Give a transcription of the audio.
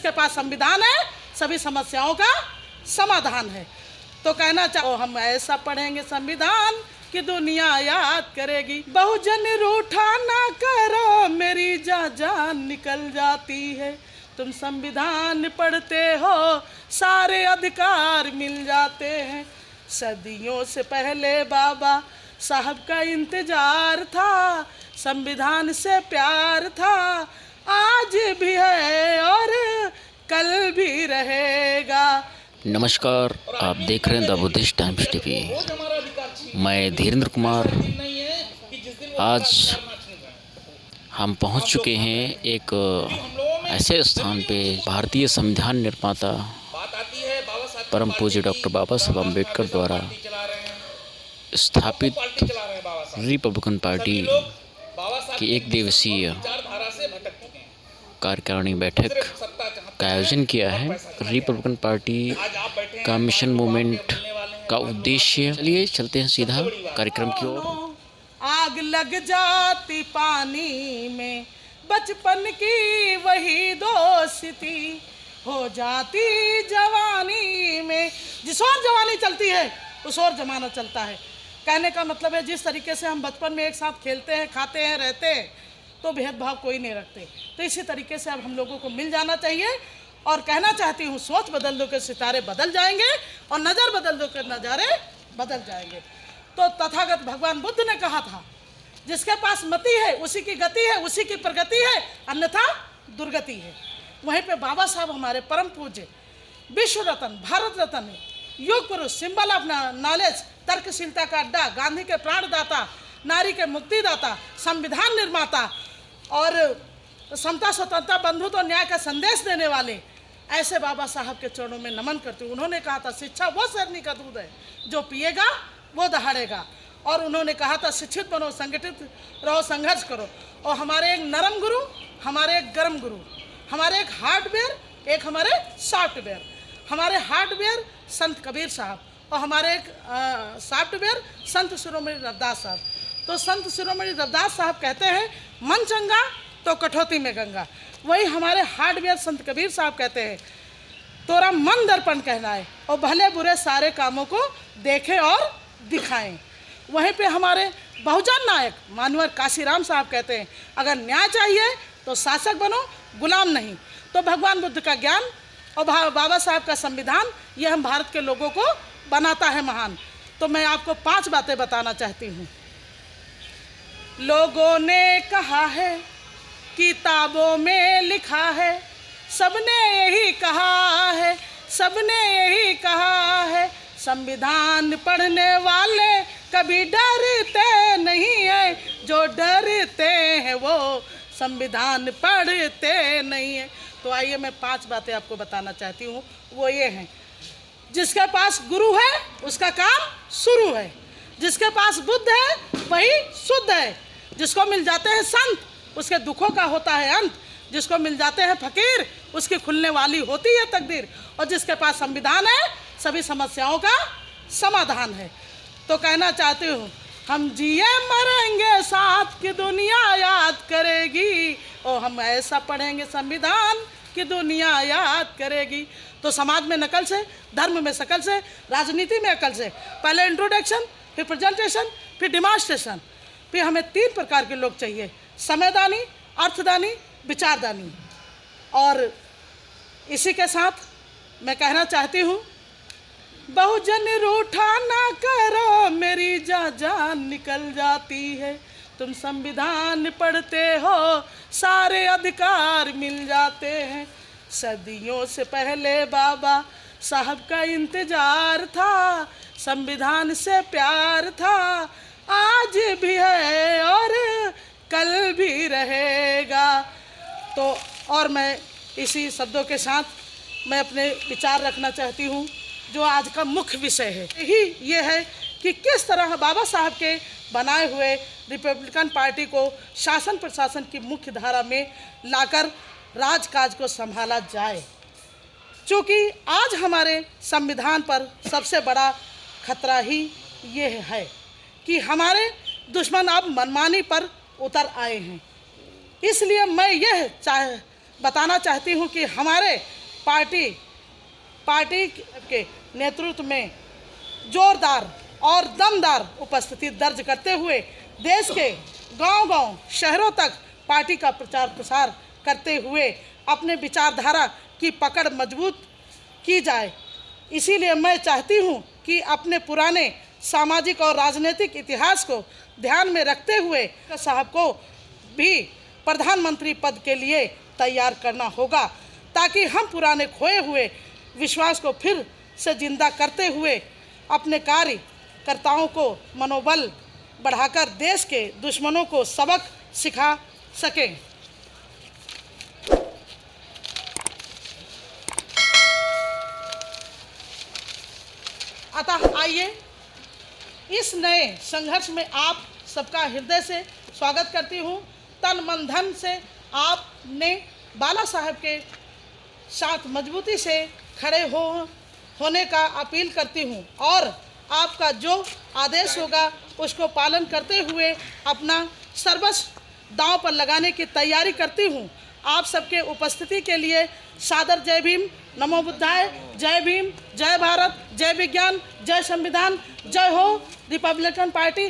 जिसके पास संविधान है सभी समस्याओं का समाधान है। तो कहना चाहो हम ऐसा पढ़ेंगे संविधान कि दुनिया याद करेगी। बहुजन रूठा ना करो मेरी जान निकल जाती है, तुम संविधान पढ़ते हो सारे अधिकार मिल जाते हैं। सदियों से पहले बाबा साहब का इंतजार था, संविधान से प्यार था, आज भी है और कल भी रहेगा। नमस्कार, आप देख रहे हैं द बुद्धिस्ट टाइम्स टीवी। मैं धीरेन्द्र कुमार। आज हम पहुंच चुके हैं एक ऐसे स्थान पे भारतीय संविधान निर्माता परम पूज्य डॉक्टर बाबा साहब अम्बेडकर द्वारा स्थापित रिपब्लिकन पार्टी की एक दिवसीय कार्यकारिणी बैठक का आयोजन किया है। रिपब्लिकन पार्टी का मिशन मूवमेंट का उद्देश्य, चलिए चलते हैं सीधा कार्यक्रम की ओर। आग लग जाती पानी में बचपन की वही दोस्ती, हो जाती जवानी में जिस ओर जवानी चलती है उस ओर जमाना चलता है। कहने का मतलब है जिस तरीके से हम बचपन में एक साथ खेलते हैं, खाते हैं, रहते हैं तो भेदभाव कोई नहीं रखते, तो इसी तरीके से अब हम लोगों को मिल जाना चाहिए। और कहना चाहती हूँ सोच बदल दो के सितारे बदल जाएंगे और नज़र बदल दो के नज़ारे बदल जाएंगे। तो तथागत भगवान बुद्ध ने कहा था जिसके पास मति है उसी की गति है, उसी की प्रगति है, अन्यथा दुर्गति है। वहीं पे बाबा साहब हमारे परम पूज्य विश्व रत्न, भारत रत्न, युग पुरुष, सिंबल ऑफ नॉलेज, तर्कशीलता का अड्डा, गांधी के प्राणदाता, नारी के मुक्तिदाता, संविधान निर्माता और समता स्वतंत्रता बंधुत्व और न्याय का संदेश देने वाले ऐसे बाबा साहब के चरणों में नमन करती हूँ। उन्होंने कहा था शिक्षा वो शेरनी का दूध है जो पिएगा वो दहाड़ेगा। और उन्होंने कहा था शिक्षित बनो, संगठित रहो, संघर्ष करो। और हमारे एक नरम गुरु, हमारे एक गर्म गुरु, हमारे एक हार्डवेयर, एक हमारे सॉफ्टवेयर। हमारे हार्डवेयर संत कबीर साहब और हमारे एक सॉफ्टवेयर संत शिरोमणि रविदास साहब। तो संत शिरोमणि रविदास साहब कहते हैं मन चंगा तो कठौती में गंगा। वही हमारे हार्डवेयर संत कबीर साहब कहते हैं तोरा मन दर्पण कहलाए और भले बुरे सारे कामों को देखें और दिखाएं। वहीं पे हमारे बहुजन नायक मानवर काशीराम साहब कहते हैं अगर न्याय चाहिए तो शासक बनो, गुलाम नहीं। तो भगवान बुद्ध का ज्ञान और बाबा साहब का संविधान ये हम भारत के लोगों को बनाता है महान। तो मैं आपको 5 बातें बताना चाहती हूँ। लोगों ने कहा है, किताबों में लिखा है, सबने यही कहा है, सबने यही कहा है, संविधान पढ़ने वाले कभी डरते नहीं है, जो डरते हैं वो संविधान पढ़ते नहीं है। तो आइए मैं 5 बातें आपको बताना चाहती हूँ। वो ये हैं, जिसके पास गुरु है उसका काम शुरू है, जिसके पास बुद्ध है वही शुद्ध है, जिसको मिल जाते हैं संत उसके दुखों का होता है अंत, जिसको मिल जाते हैं फकीर उसकी खुलने वाली होती है तकदीर, और जिसके पास संविधान है सभी समस्याओं का समाधान है। तो कहना चाहती हूँ हम जिए मरेंगे साथ की दुनिया याद करेगी, और हम ऐसा पढ़ेंगे संविधान कि दुनिया याद करेगी। तो समाज में नकल से, धर्म में शकल से, राजनीति में अकल से, पहले इंट्रोडक्शन, फिर प्रेजेंटेशन, फिर डिमॉन्स्ट्रेशन। फिर हमें 3 प्रकार के लोग चाहिए, समयदानी, अर्थदानी, विचारदानी। और इसी के साथ मैं कहना चाहती हूँ बहुजन रूठा ना करो मेरी जान निकल जाती है, तुम संविधान पढ़ते हो सारे अधिकार मिल जाते हैं। सदियों से पहले बाबा साहब का इंतजार था, संविधान से प्यार था, आज भी है और कल भी रहेगा। तो और मैं इसी शब्दों के साथ मैं अपने विचार रखना चाहती हूँ। जो आज का मुख्य विषय है यही ये है कि किस तरह बाबा साहब के बनाए हुए रिपब्लिकन पार्टी को शासन प्रशासन की मुख्य धारा में लाकर राजकाज को संभाला जाए। क्योंकि आज हमारे संविधान पर सबसे बड़ा खतरा ही ये है कि हमारे दुश्मन अब मनमानी पर उतर आए हैं। इसलिए मैं यह बताना चाहती हूँ कि हमारे पार्टी के नेतृत्व में जोरदार और दमदार उपस्थिति दर्ज करते हुए देश के गांव-गांव, शहरों तक पार्टी का प्रचार प्रसार करते हुए अपने विचारधारा की पकड़ मजबूत की जाए। इसीलिए मैं चाहती हूँ कि अपने पुराने सामाजिक और राजनीतिक इतिहास को ध्यान में रखते हुए साहब को भी प्रधानमंत्री पद के लिए तैयार करना होगा, ताकि हम पुराने खोए हुए विश्वास को फिर से जिंदा करते हुए अपने कार्यकर्ताओं को मनोबल बढ़ाकर देश के दुश्मनों को सबक सिखा सकें। अतः आइए इस नए संघर्ष में आप सबका हृदय से स्वागत करती हूँ। तन मन धन से आपने बाला साहब के साथ मजबूती से खड़े होने का अपील करती हूँ और आपका जो आदेश होगा उसको पालन करते हुए अपना सर्वस्व दांव पर लगाने की तैयारी करती हूँ। आप सबके उपस्थिति के लिए सादर जय भीम, नमो बुद्धाय, जय भीम, जय भारत, जय विज्ञान, जय संविधान, जय हो रिपब्लिकन पार्टी।